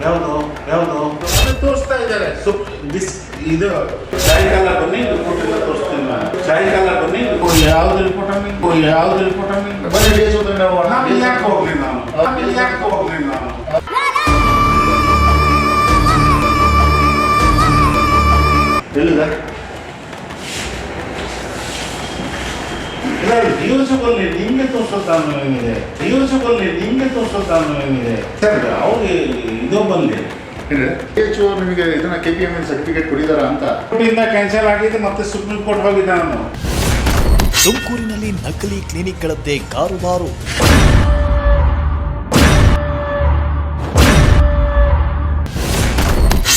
ಯಾವುದು ತೋರಿಸ್ತಾ ಇದ್ದಾರೆ ಇದು ಸಾಯಂಕಾಲ ಬನ್ನಿ ರಿಪೋರ್ಟ್ ಎಲ್ಲ ತೋರಿಸ್ತೀನಿ ನಾನು. ಸಾಯಂಕಾಲ ಬನ್ನಿ ಯಾವ್ದು ರಿಪೋರ್ಟ್ ಬರೀ ಯಾಕೆ ಹೋಗ್ಲಿ ನಾನು ಎಲ್ಲಿದೆ ಡಿಯೋಸಬಲ್ಲಿ ನಿಮಗೆ ತೋರಿಸೋದಾನು ಏನಿದೆ ಸರ್ ಅವ್ರಿಗೆ ಇದು ಬಂದೆ ನಿಮಗೆ ಇದನ್ನ KPM ಸರ್ಟಿಫಿಕೇಟ್ ಕೊಡಿದಾರ ಅಂತ ಕ್ಯಾನ್ಸಲ್ ಆಗಿದೆ ಮತ್ತೆ ಸುಪ್ರೀಂ ಕೋರ್ಟ್ ಹೋಗಿದ್ದ ನಾನು. ತುಮಕೂರಿನಲ್ಲಿ ನಕಲಿ ಕ್ಲಿನಿಕ್ಗಳದ್ದೇ ಕಾರುಬಾರು.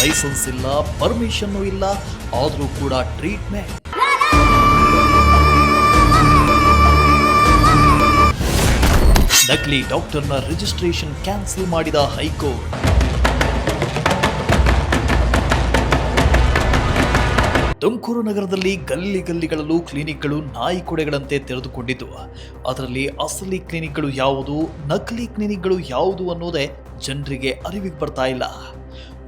ಲೈಸೆನ್ಸ್ ಇಲ್ಲ, ಪರ್ಮಿಷನ್ ಇಲ್ಲ, ಆದ್ರೂ ಕೂಡ ಟ್ರೀಟ್ಮೆಂಟ್. ನಕಲಿ ಡಾಕ್ಟರ್ನ ರಿಜಿಸ್ಟ್ರೇಷನ್ ಕ್ಯಾನ್ಸಲ್ ಮಾಡಿದ ಹೈಕೋರ್ಟ್. ತುಮಕೂರು ನಗರದಲ್ಲಿ ಗಲ್ಲಿಗಳಲ್ಲೂ ಕ್ಲಿನಿಕ್ಗಳು ನಾಯಿ ಕೊಡೆಗಳಂತೆ ತೆರೆದುಕೊಂಡಿದ್ದು, ಅದರಲ್ಲಿ ಅಸಲಿ ಕ್ಲಿನಿಕ್ಗಳು ಯಾವುದು, ನಕಲಿ ಕ್ಲಿನಿಕ್ಗಳು ಯಾವುದು ಅನ್ನೋದೇ ಜನರಿಗೆ ಅರಿವಿಗೆ ಬರ್ತಾ ಇಲ್ಲ.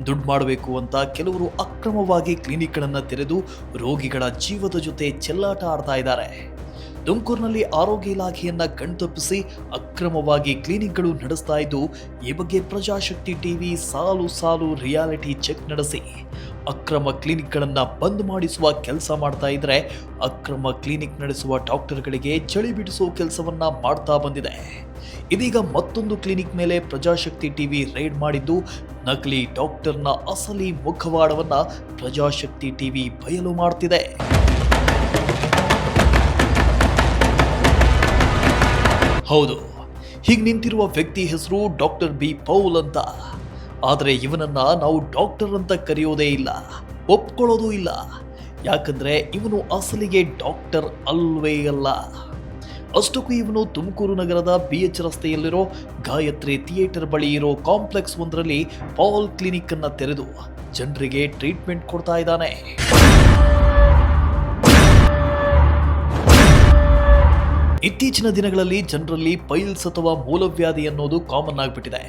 ದುಡ್ಡು ಮಾಡಬೇಕು ಅಂತ ಕೆಲವರು ಅಕ್ರಮವಾಗಿ ಕ್ಲಿನಿಕ್ಗಳನ್ನು ತೆರೆದು ರೋಗಿಗಳ ಜೀವದ ಜೊತೆ ಚೆಲ್ಲಾಟ ಆಡ್ತಾ ಇದ್ದಾರೆ. ತುಮಕೂರಿನಲ್ಲಿ ಆರೋಗ್ಯ ಇಲಾಖೆಯನ್ನ ಕಣ್ತಪ್ಪಿಸಿ ಅಕ್ರಮವಾಗಿ ಕ್ಲಿನಿಕ್ಗಳು ನಡೆಸ್ತಾ ಇದ್ದು, ಈ ಬಗ್ಗೆ ಪ್ರಜಾಶಕ್ತಿ ಟಿವಿ ಸಾಲು ರಿಯಾಲಿಟಿ ಚೆಕ್ ನಡೆಸಿ ಅಕ್ರಮ ಕ್ಲಿನಿಕ್ಗಳನ್ನು ಬಂದ್ ಮಾಡಿಸುವ ಕೆಲಸ ಮಾಡ್ತಾ ಇದ್ರೆ, ಅಕ್ರಮ ಕ್ಲಿನಿಕ್ ನಡೆಸುವ ಡಾಕ್ಟರ್ಗಳಿಗೆ ಚಳಿ ಬಿಡಿಸುವ ಕೆಲಸವನ್ನ ಮಾಡ್ತಾ ಬಂದಿದೆ. ಇದೀಗ ಮತ್ತೊಂದು ಕ್ಲಿನಿಕ್ ಮೇಲೆ ಪ್ರಜಾಶಕ್ತಿ ಟಿವಿ ರೈಡ್ ಮಾಡಿದ್ದು, ನಕಲಿ ಡಾಕ್ಟರ್ನ ಅಸಲಿ ಮುಖವಾಡವನ್ನ ಪ್ರಜಾಶಕ್ತಿ ಟಿವಿ ಬಯಲು ಮಾಡ್ತಿದೆ. ಹೌದು, ಹೀಗೆ ನಿಂತಿರುವ ವ್ಯಕ್ತಿ ಹೆಸರು ಡಾಕ್ಟರ್ ಬಿ ಪೌಲ್ ಅಂತ. ಆದರೆ ಇವನನ್ನ ನಾವು ಡಾಕ್ಟರ್ ಅಂತ ಕರೆಯೋದೇ ಇಲ್ಲ, ಒಪ್ಕೊಳ್ಳೋದು ಇಲ್ಲ. ಯಾಕಂದ್ರೆ ಇವನು ಅಸಲಿಗೆ ಡಾಕ್ಟರ್ ಅಲ್ವೇ ಅಲ್ಲ. ಅಷ್ಟಕ್ಕೂ ಇವನು ತುಮಕೂರು ನಗರದ BH ರಸ್ತೆಯಲ್ಲಿರೋ ಗಾಯತ್ರಿ ಥಿಯೇಟರ್ ಬಳಿ ಇರೋ ಕಾಂಪ್ಲೆಕ್ಸ್ ಒಂದರಲ್ಲಿ ಪೌಲ್ ಕ್ಲಿನಿಕ್ ಅನ್ನ ತೆರೆದು ಜನರಿಗೆ ಟ್ರೀಟ್ಮೆಂಟ್ ಕೊಡ್ತಾ ಇದ್ದಾನೆ. ಇತ್ತೀಚಿನ ದಿನಗಳಲ್ಲಿ ಜನರಲ್ಲಿ ಪೈಲ್ಸ್ ಅಥವಾ ಮೂಲವ್ಯಾಧಿ ಅನ್ನೋದು ಕಾಮನ್ ಆಗಿಬಿಟ್ಟಿದೆ.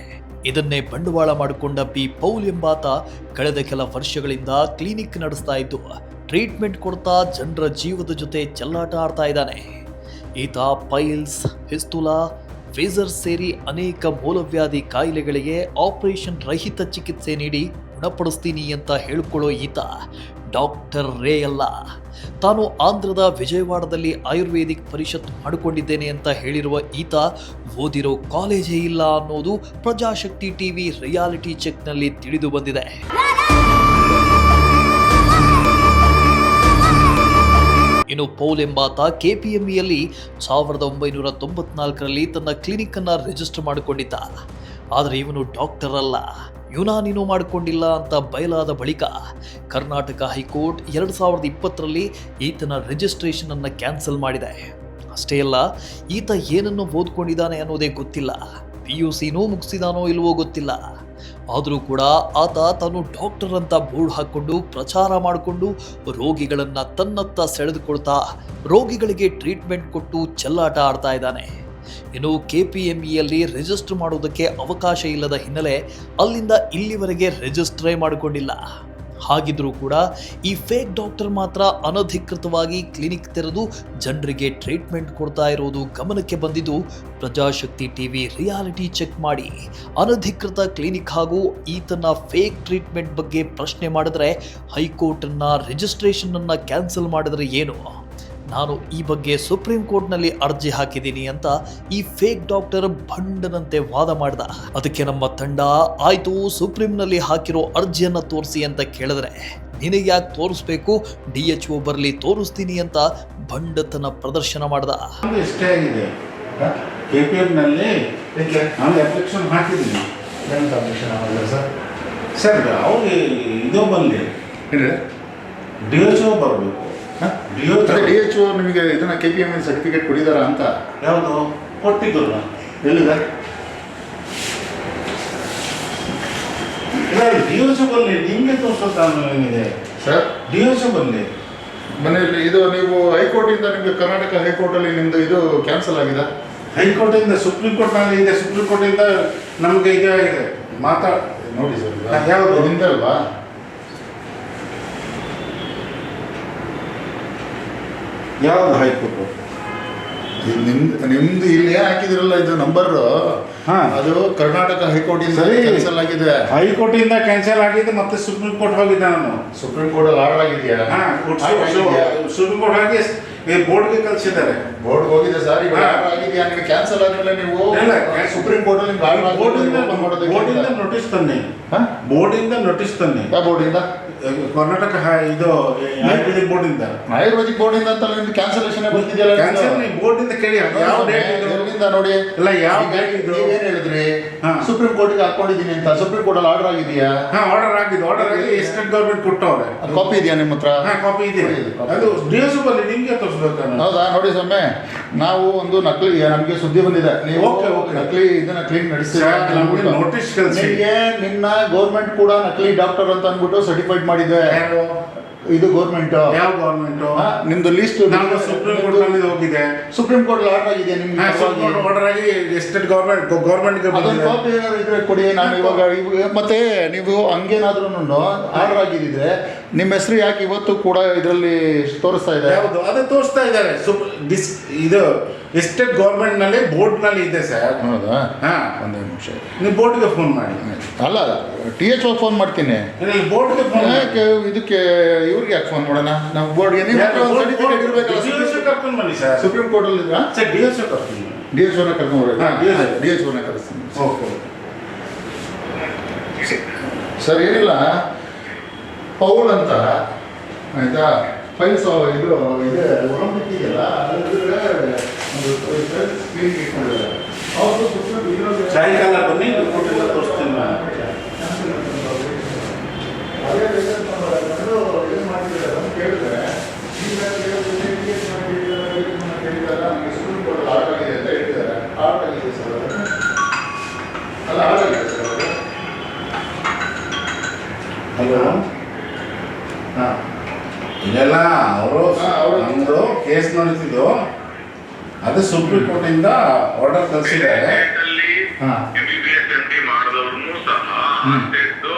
ಇದನ್ನೇ ಬಂಡವಾಳ ಮಾಡಿಕೊಂಡ ಬಿ ಪೌಲ್ ಎಂಬಾತ ಕಳೆದ ಕೆಲ ವರ್ಷಗಳಿಂದ ಕ್ಲಿನಿಕ್ ನಡೆಸ್ತಾ ಇದ್ದು, ಟ್ರೀಟ್ಮೆಂಟ್ ಕೊಡ್ತಾ ಜನರ ಜೀವದ ಜೊತೆ ಚೆಲ್ಲಾಟ ಆಡ್ತಾ ಇದ್ದಾನೆ. ಈತ ಪೈಲ್ಸ್, ಫಿಸ್ತುಲಾ, ಫಿಸರ್ ಸೇರಿ ಅನೇಕ ಮೂಲವ್ಯಾಧಿ ಕಾಯಿಲೆಗಳಿಗೆ ಆಪರೇಷನ್ ರಹಿತ ಚಿಕಿತ್ಸೆ ನೀಡಿ ಗುಣಪಡಿಸ್ತೀನಿ ಅಂತ ಹೇಳ್ಕೊಳ್ಳೋ ಈತ ಡಾಕ್ಟರ್ ರೇ ಅಲ್ಲ. ತಾನು ಆಂಧ್ರದ ವಿಜಯವಾಡದಲ್ಲಿ ಆಯುರ್ವೇದಿಕ್ ಪರಿಷತ್ ಮಾಡಿಕೊಂಡಿದ್ದೇನೆ ಅಂತ ಹೇಳಿರುವ ಈತ ಓದಿರೋ ಕಾಲೇಜೇ ಇಲ್ಲ ಅನ್ನೋದು ಪ್ರಜಾಶಕ್ತಿ ಟಿವಿ ರಿಯಾಲಿಟಿ ಚೆಕ್ನಲ್ಲಿ ತಿಳಿದು ಬಂದಿದೆ. ಇನ್ನು ಪೌಲ್ ಎಂಬಾತ KPMEಯಲ್ಲಿ 1994ರಲ್ಲಿ ತನ್ನ ಕ್ಲಿನಿಕ್ ಅನ್ನ ರಿಜಿಸ್ಟರ್ ಮಾಡಿಕೊಂಡಿದ್ದ. ಆದರೆ ಇವನು ಡಾಕ್ಟರ್ ಅಲ್ಲ, ಯುನಾನಿನೂ ಮಾಡಿಕೊಂಡಿಲ್ಲ ಅಂತ ಬಯಲಾದ ಬಳಿಕ ಕರ್ನಾಟಕ ಹೈಕೋರ್ಟ್ 2020ರಲ್ಲಿ ಈತನ ರಿಜಿಸ್ಟ್ರೇಷನ್ ಅನ್ನು ಕ್ಯಾನ್ಸಲ್ ಮಾಡಿದೆ. ಅಷ್ಟೇ ಅಲ್ಲ, ಈತ ಏನನ್ನು ಓದ್ಕೊಂಡಿದ್ದಾನೆ ಅನ್ನೋದೇ ಗೊತ್ತಿಲ್ಲ, PUCನೂ ಮುಗಿಸಿದಾನೋ ಇಲ್ವೋ ಗೊತ್ತಿಲ್ಲ. ಆದರೂ ಕೂಡ ಆತ ತಾನು ಡಾಕ್ಟರ್ ಅಂತ ಬೋರ್ಡ್ ಹಾಕ್ಕೊಂಡು ಪ್ರಚಾರ ಮಾಡಿಕೊಂಡು ರೋಗಿಗಳನ್ನು ತನ್ನತ್ತ ಸೆಳೆದುಕೊಳ್ತಾ ರೋಗಿಗಳಿಗೆ ಟ್ರೀಟ್ಮೆಂಟ್ ಕೊಟ್ಟು ಚೆಲ್ಲಾಟ ಆಡ್ತಾ ಇದ್ದಾನೆ. ಇನ್ನು KPMEಯಲ್ಲಿ ರಿಜಿಸ್ಟರ್ ಮಾಡೋದಕ್ಕೆ ಅವಕಾಶ ಇಲ್ಲದ ಹಿನ್ನೆಲೆ ಅಲ್ಲಿಂದ ಇಲ್ಲಿವರೆಗೆ ರಿಜಿಸ್ಟ್ರೇ ಮಾಡಿಕೊಂಡಿಲ್ಲ. ಹಾಗಿದ್ರೂ ಕೂಡ ಈ ಫೇಕ್ ಡಾಕ್ಟರ್ ಮಾತ್ರ ಅನಧಿಕೃತವಾಗಿ ಕ್ಲಿನಿಕ್ ತೆರೆದು ಜನರಿಗೆ ಟ್ರೀಟ್ಮೆಂಟ್ ಕೊಡ್ತಾ ಇರೋದು ಗಮನಕ್ಕೆ ಬಂದಿದ್ದು, ಪ್ರಜಾಶಕ್ತಿ ಟಿವಿ ರಿಯಾಲಿಟಿ ಚೆಕ್ ಮಾಡಿ ಅನಧಿಕೃತ ಕ್ಲಿನಿಕ್ ಹಾಗೂ ಈತನ ಫೇಕ್ ಟ್ರೀಟ್ಮೆಂಟ್ ಬಗ್ಗೆ ಪ್ರಶ್ನೆ ಮಾಡಿದ್ರೆ ಹೈಕೋರ್ಟ್ನ ರಿಜಿಸ್ಟ್ರೇಷನ್ ಅನ್ನ ಕ್ಯಾನ್ಸಲ್ ಮಾಡಿದ್ರೆ ಏನು, ನಾನು ಈ ಬಗ್ಗೆ ಸುಪ್ರೀಂ ಕೋರ್ಟ್ನಲ್ಲಿ ಅರ್ಜಿ ಹಾಕಿದ್ದೀನಿ ಅಂತ ಈ ಫೇಕ್ ಡಾಕ್ಟರ್ ಭಂಡನಂತೆ ವಾದ ಮಾಡಿದ. ಅದಕ್ಕೆ ನಮ್ಮ ತಂಡ ಆಯ್ತು, ಸುಪ್ರೀಂನಲ್ಲಿ ಹಾಕಿರೋ ಅರ್ಜಿಯನ್ನ ತೋರಿಸಿ ಅಂತ ಕೇಳಿದ್ರೆ, ನಿನಗೆ ಯಾಕೆ ತೋರಿಸ್ಬೇಕು, DHO ಬರಲಿ ತೋರಿಸ್ತೀನಿ ಅಂತ ಭಂಡತನ ಪ್ರದರ್ಶನ ಮಾಡ್ದ. ಎಷ್ಟೇ ಆಗಿದೆ KPMನಲ್ಲಿ ನಾನು ಅಪ್ಲಿಕೇಶನ್ ಹಾಕಿದ್ದೀನಿ. ಸರ್ ಅವ್ರಿಗೆ ಇದು ಬಂದೆ DHO ಬರಬೇಕು. DHO ನಿಮಗೆ ಇದನ್ನ KPM ಸರ್ಟಿಫಿಕೇಟ್ ಕೊಡಿದಾರ ಅಂತ. ಯಾವುದು ಕೊಟ್ಟಿದ್ದಲ್ಲ, ಎಲ್ಲಿದೆ? DHO ಬರಲಿ, ನಿಮಗೆ ತೋರಿಸೋದಾನು ಏನಿದೆ ಸರ್? DHO ಬರಲಿ ಮನೆಯಲ್ಲಿ ಇದು ನೀವು ಹೈಕೋರ್ಟಿಂದ ನಿಮಗೆ ಕರ್ನಾಟಕ ಹೈಕೋರ್ಟಲ್ಲಿ ನಿಮ್ಮದು ಇದು ಕ್ಯಾನ್ಸಲ್ ಆಗಿದೆ. ಹೈಕೋರ್ಟಿಂದ ಸುಪ್ರೀಂ ಕೋರ್ಟ್ನಲ್ಲಿ ಇದೆ. ಸುಪ್ರೀಂ ಕೋರ್ಟಿಂದ ನಮಗೆ ಈಗ ಇದೆ ನೋಡಿ ಸರ್ ಹಾ, ಯಾವುದು? ನಿಂದಲ್ವಾ? ಯಾವ್ದು ಹೈಕೋರ್ಟ್? ಇದು ನಿಮ್ದು ಇಲ್ಲಿ ಏನ್ ಹಾಕಿದಿರಲ್ಲ ಇದು ನಂಬರ್, ಹಾ. ಅದು ಕರ್ನಾಟಕ ಹೈಕೋರ್ಟ್ ಇಂದ ಸರಿ. ಕ್ಯಾನ್ಸಲ್ ಆಗಿದೆ. ಹೈಕೋರ್ಟ್ ಇಂದ ಕ್ಯಾನ್ಸಲ್ ಆಗಿದೆ, ಮತ್ತೆ ಸುಪ್ರೀಂ ಕೋರ್ಟ್ ಹೋಗಿದ್ದೆ ನಾನು. ಸುಪ್ರೀಂ ಕೋರ್ಟ್ ಅಲ್ಲಿ ಆರ್ಡರ್ ಆಗಿದೆಯಾ? ಸುಪ್ರೀಂ ಕೋರ್ಟ್ ಆಗಿ ಬೋರ್ಡ್ಗೆ ಕಳಿಸಿದ್ದಾರೆ. ಬೋರ್ಡ್ ಹೋಗಿದೆ ಸರ್, ಈಗ ಹಾ. ಆರ್ಡರ್ ಆಗಿದೆಯಾ? ನಿಮಗೆ ಕ್ಯಾನ್ಸಲ್ ಆದ್ಮೇಲೆ ನೀವು ಇಲ್ಲ, ಸುಪ್ರೀಂ ಕೋರ್ಟ್ ಅಲ್ಲಿ ನಿಮ್ಗೆ ಆರ್ಡರ್ ಬೋರ್ಡಿಂದ ಮಾಡೋದಕ್ಕೆ ನೋಟಿಸ್ ತನ್ನಿ. ಬೋರ್ಡಿಂದ ನೋಟಿಸ್ ತನ್ನಿ. ಯಾವ ಬೋರ್ಡ್ ಇಂದ? ಕರ್ನಾಟಕ ಇದು ಆಯುರ್ವೇದಿಕ್ ಬೋರ್ಡ್ ಇಂದ. ಆಯುರ್ವೇದಿಕ್ ಬೋರ್ಡ್ ಇಂದ ಅಂತ ನಿಮ್ದು ಕ್ಯಾನ್ಸಲೇಷನ್ ಬರ್ತಿದೆಯಲ್ಲ? ಕ್ಯಾನ್ಸಲ್ ಬೋರ್ಡ್ ಇಂದ ಕೇಳಿ ಯಾವ ಡೇಟ್ ಇದು? ಎಲ್ಲಿಂದ ನೋಡಿ? ಇಲ್ಲ, ಯಾವ ಈಗ ಡೇಟ್ ಇದು? ನೀವೇನ್ ಹೇಳಿದ್ರಿ? ಹಾ. ಸುಪ್ರೀಂ ಕೋರ್ಟ್ಗೆ ಹಾಕೊಂಡಿದ್ದೀನಿ ಅಂತ. ಸುಪ್ರೀಂ ಕೋರ್ಟ್ ಅಲ್ಲಿ ಆರ್ಡರ್ ಆಗಿದೆಯಾ? ಹಾ, ಆರ್ಡರ್ ಆಗಿದೆ. ಆರ್ಡರ್ ಆಗಿ ಸ್ಟೇಟ್ ಗವರ್ಮೆಂಟ್ ಕೊಟ್ಟವ್ರೆ. ಕಾಪಿ ಇದೆಯಾ ನಿಮ್ಮ ಹತ್ರ? ಹಾ, ಕಾಪಿ ಇದೆ. ಅದು ಡಿಎಸ್ ಬಲ್ಲಿ ನಿಮ್ಗೆ ತೋರಿಸ್ಬೇಕು. ಹೌದಾ? ನೋಡಿ ಸೊಮ್ಮೆ, ನಾವು ಒಂದು ನಕಲಿ, ನಮಗೆ ಸುದ್ದಿ ಬಂದಿದೆ ನೀವು ಓಕೆ, ಓಕೆ. ನಕಲಿ ಇದನ್ನ ಕ್ಲೀನ್ ಸರ್, ನಮ್ಗೆ ನೋಟಿಸ್ ಕಳಿಸಿ. ನಿನ್ನ ಗೌರ್ಮೆಂಟ್ ಕೂಡ ನಕಲಿ ಡಾಕ್ಟರ್ ಅಂತ ಅಂದ್ಬಿಟ್ಟು ಸರ್ಟಿಫೈಡ್ ಮಾಡಿದೆ. ಯಾರು? ಇದು ಗೌರ್ಮೆಂಟ್. ಯಾವ ಗವರ್ಮೆಂಟ್? ನಿಮ್ದು ಲಿಸ್ಟ್ ನಾವು ಸುಪ್ರೀಂ ಕೋರ್ಟ್ ನಲ್ಲಿ ಹೋಗಿದೆ. ಸುಪ್ರೀಂ ಕೋರ್ಟ್ ಆರ್ಡರ್ ಆಗಿದೆ ನಿಮ್ಗೆ. ಸುಪ್ರೀಂ ಕೋರ್ಟ್ ಆರ್ಡರ್ ಆಗಿ ಸ್ಟೇಟ್ ಗವರ್ಮೆಂಟ್ ಅದೊಂದು ಕಾಪಿ ಏನಾದ್ರು ಇದ್ರೆ ಕೊಡಿ. ನಾನು ಇವಾಗ ಮತ್ತೆ ನೀವು ಹಂಗೇನಾದ್ರೂ ಆರ್ಡರ್ ಆಗಿದ್ರೆ ನಿಮ್ಮ ಹೆಸರು ಯಾಕೆ ಇವತ್ತು ಕೂಡ ಇದರಲ್ಲಿ ತೋರಿಸ್ತಾ ಇದೆ? ಯಾವುದು? ಅದು ತೋರಿಸ್ತಾ ಇದ್ದಾರೆ. ಇದು ಎಸ್ಟೇಟ್ ಗವರ್ಮೆಂಟ್ ನಲ್ಲಿ ಬೋರ್ಡ್ ನಲ್ಲಿ ಇದೆ ಸರ್. ಹೌದಾ? ಹಾ, ಒಂದೇ ನಿಮಿಷ. ನೀವು ಬೋರ್ಡ್ಗೆ ಫೋನ್ ಮಾಡಿ. ಅಲ್ಲ, THO ಫೋನ್ ಮಾಡ್ತೀನಿ. ಬೋರ್ಡ್ಗೆ ಫೋನ್ ಯಾಕೆ ಇದಕ್ಕೆ ಇವ್ರಿಗೆ ಯಾಕೆ ಫೋನ್ ಮಾಡೋಣ? ನಾವು ಬೋರ್ಡ್ಗೆ ಸರ್ಟಿಫಿಕೇಟ್ ಇರಬೇಕಲ್ಲ. ಕರ್ಕೊಂಡು ಬನ್ನಿ ಸರ್. ಸುಪ್ರೀಂ ಕೋರ್ಟ್ ಅಲ್ಲಿ ಸರ್, DSO ಕರ್ಕೊಂಡು ಬನ್ನಿ. DHO ಕರ್ಕೊಂಡು ಹಾ, DHO ಕರೆಸ್ತೀನಿ. ಓಕೆ. ಸರ್, ಏನಿಲ್ಲ, ಪೌಲ್ ಅಂತ ಆಯ್ತಾ, ಫೈಲ್ಸ್ ಇದು ಇದೆ ಒಳಂಬಿಕೆ ಇದೆಯಲ್ಲ, ಸಾಯಂಕಾಲ ಬನ್ನಿ, ಕೊಟ್ಟಿಲ್ಲ ತೋರಿಸ್ತೀನಿ ನಾನು. ಹಲೋ. ಹಾಂ, ಇದೆಲ್ಲ ಅವರು ಅವರು ನಮ್ಮದು ಕೇಸ್ ನಡೀತಿದ್ದು, ಅದು ಸುಪ್ರೀಂ ಕೋರ್ಟ್ ಇಂದ ಆರ್ಡರ್ ಕಳಿಸಿದ್ದಾರೆ. ಹಾಂ, MBBS MD ಮಾಡಿದವ್ರು ಸಹ ಅಷ್ಟೆದ್ದು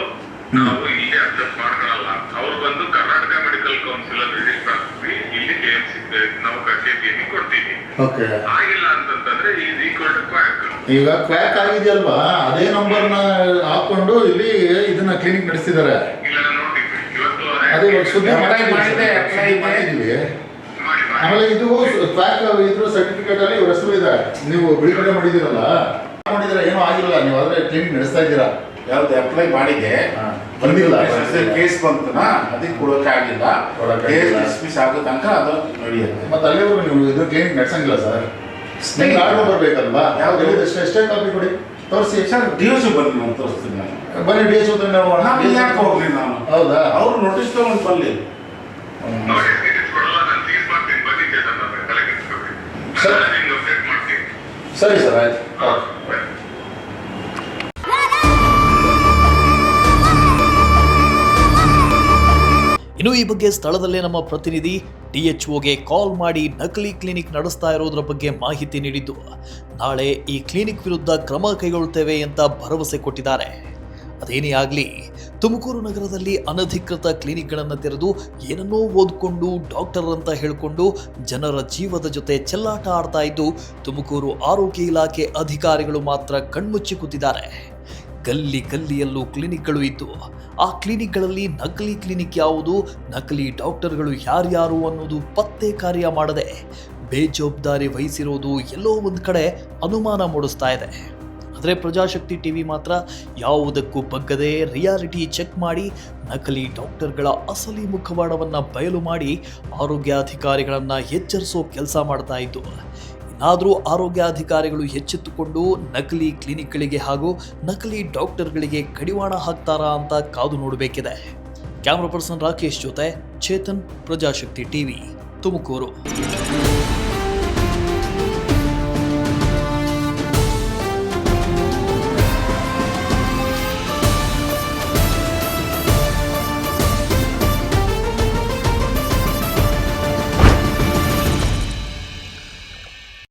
ನಾವು ಇಲ್ಲಿ ಅಕ್ಸೆಪ್ಟ್ ಮಾಡ್ಕೊಳಲ್ಲ. ಅವ್ರು ಬಂದು ಕರ್ನಾಟಕ ಮೆಡಿಕಲ್ ಕೌನ್ಸಿಲ್ ಅಲ್ಲಿ ರಿಜಿಸ್ಟರ್ ಆಗ್ತೀವಿ, ಇಲ್ಲಿ KMC ನಾವು KPM ಕೊಡ್ತೀವಿ. ಓಕೆ. ಆಗಿಲ್ಲ ಅಂತಂದ್ರೆ ಈಸ್ ಈಕ್ವಲ್ ಟು ಕ್ವಾಕ್. ಈಗ ಕ್ವ್ಯಾಕ್ ಆಗಿದೆಯಲ್ವಾ, ಅದೇ ನಂಬರ್ನ ಹಾಕೊಂಡು ಇಲ್ಲಿ ಇದನ್ನ ಕ್ಲಿನಿಕ್ ನಡೆಸ್ತಿದ್ದಾರೆ. ಇಲ್ಲ ನೋಡ್ತೀವಿ ಇವತ್ತು ಅದೇ ಇವಾಗ ಸುದ್ದಿ Apply ಮಾಡಿದೆ, apply ಮಾಡಿದ್ದೀವಿ. ಮಾಡಿ ಆಮೇಲೆ ಇದು ಕ್ವ್ಯಾಕ್ ಇದ್ರ ಸರ್ಟಿಫಿಕೇಟ್ ಅಲ್ಲಿ ಇವ್ರ ಹೆಸರು ಇದೆ. ನೀವು ಬಿಡುಗಡೆ ಮಾಡಿದಿರಲ್ಲ, ಮಾಡಿದ್ರೆ ಏನೂ ಆಗಿಲ್ಲ, ನೀವು ಆದ್ರೆ ಕ್ಲಿನಿಕ್ ನಡೆಸ್ತಾ ಇದ್ದೀರಾ. ಯಾವ್ದು ಅಪ್ಲೈ ಮಾಡಿದೆ, ಬಂದಿಲ್ಲ. ಕೇಸ್ ಬಂತನಾ, ಅದಕ್ಕೆ ಕೊಡೋಕ್ಕಾಗಿಲ್ಲ. ಕೇಸ್ ಡಿಸ್ಮಿಸ್ ಆಗೋ ತನಕ ಅದು ನಡೆಯುತ್ತೆ. ಮತ್ತೆ ಅಲ್ಲಿವರೆಗೂ ನೀವು ಇದು ಕ್ಲಿನಿಕ್ ನಡೆಸಂಗಿಲ್ಲ ಸರ್. ನಿಮ್ಗೆ ಆರ್ಡರ್ ಬರ್ಬೇಕಲ್ವಾ? ಯಾವ್ದು? ಎಷ್ಟೇ ಕಾಪಿ ಕೊಡಿ, ತೋರಿಸಿ. ಸರ್, DSO ಬನ್ನಿ, ನಾನು ತೋರಿಸ್ತೀನಿ. ನಾನು ಬನ್ನಿ, DHO ನಾವು ಯಾಕೆ ಹೋಗ್ಲಿ ನಾನು? ಹೌದಾ? ಅವ್ರು ನೋಟಿಸ್ ತಗೊಂಡು ಬರಲಿ. ನೋಡಿ ಸೀರಿಯಸ್ ಕೊಡಲ್ಲ, ನಾನು ಸೀಸ್ ಮಾಡ್ತೀನಿ, ಬನ್ನಿ ಚೇತನ್ ಅವ್ರೆ, ತಲೆ ಕೆಡಿಸ್ಕೊಬೇಡಿ. ಸರ್. ನಾನು ನಿಮ್ಗೆ ಅಪ್ಡೇಟ್ ಮಾಡ್ತೀನಿ. ಸರಿ ಸರ್, ಆಯ್ತು. ಬನ್ನಿ. ಇನ್ನು ಈ ಬಗ್ಗೆ ಸ್ಥಳದಲ್ಲೇ ನಮ್ಮ ಪ್ರತಿನಿಧಿ DHOಗೆ ಕಾಲ್ ಮಾಡಿ ನಕಲಿ ಕ್ಲಿನಿಕ್ ನಡೆಸ್ತಾ ಇರೋದ್ರ ಬಗ್ಗೆ ಮಾಹಿತಿ ನೀಡಿದ್ದು, ನಾಳೆ ಈ ಕ್ಲಿನಿಕ್ ವಿರುದ್ಧ ಕ್ರಮ ಕೈಗೊಳ್ಳುತ್ತೇವೆ ಅಂತ ಭರವಸೆ ಕೊಟ್ಟಿದ್ದಾರೆ. ಅದೇನೇ ಆಗಲಿ, ತುಮಕೂರು ನಗರದಲ್ಲಿ ಅನಧಿಕೃತ ಕ್ಲಿನಿಕ್ಗಳನ್ನು ತೆರೆದು ಏನನ್ನೋ ಓದ್ಕೊಂಡು ಡಾಕ್ಟರ್ ಅಂತ ಹೇಳಿಕೊಂಡು ಜನರ ಜೀವದ ಜೊತೆ ಚೆಲ್ಲಾಟ ಆಡ್ತಾ ಇದ್ದು ತುಮಕೂರು ಆರೋಗ್ಯ ಇಲಾಖೆ ಅಧಿಕಾರಿಗಳು ಮಾತ್ರ ಕಣ್ಮುಚ್ಚಿ ಕೂತಿದ್ದಾರೆ. ಗಲ್ಲಿ ಗಲ್ಲಿಯಲ್ಲೂ ಕ್ಲಿನಿಕ್ಗಳು ಇದ್ದು ಆ ಕ್ಲಿನಿಕ್ಗಳಲ್ಲಿ ನಕಲಿ ಕ್ಲಿನಿಕ್ ಯಾವುದು, ನಕಲಿ ಡಾಕ್ಟರ್ಗಳು ಯಾರ್ಯಾರು ಅನ್ನೋದು ಪತ್ತೆ ಕಾರ್ಯ ಮಾಡದೆ ಬೇಜವಾಬ್ದಾರಿ ವಹಿಸಿರೋದು ಎಲ್ಲೋ ಒಂದು ಕಡೆ ಅನುಮಾನ ಮೂಡಿಸ್ತಾ ಇದೆ. ಆದರೆ ಪ್ರಜಾಶಕ್ತಿ ಟಿವಿ ಮಾತ್ರ ಯಾವುದಕ್ಕೂ ಬಗ್ಗದೆ ರಿಯಾಲಿಟಿ ಚೆಕ್ ಮಾಡಿ ನಕಲಿ ಡಾಕ್ಟರ್ಗಳ ಅಸಲಿ ಮುಖವಾಡವನ್ನು ಬಯಲು ಮಾಡಿ ಆರೋಗ್ಯಾಧಿಕಾರಿಗಳನ್ನು ಎಚ್ಚರಿಸೋ ಕೆಲಸ ಮಾಡ್ತಾ ಇದ್ದು, ಇನ್ನಾದರೂ ಆರೋಗ್ಯಾಧಿಕಾರಿಗಳು ಎಚ್ಚೆತ್ತುಕೊಂಡು ನಕಲಿ ಕ್ಲಿನಿಕ್ಗಳಿಗೆ ಹಾಗೂ ನಕಲಿ ಡಾಕ್ಟರ್ಗಳಿಗೆ ಕಡಿವಾಣ ಹಾಕ್ತಾರಾ ಅಂತ ಕಾದು ನೋಡಬೇಕಿದೆ. ಕ್ಯಾಮ್ರಾ ಪರ್ಸನ್ ರಾಕೇಶ್ ಜೊತೆ ಚೇತನ್, ಪ್ರಜಾಶಕ್ತಿ ಟಿವಿ, ತುಮಕೂರು.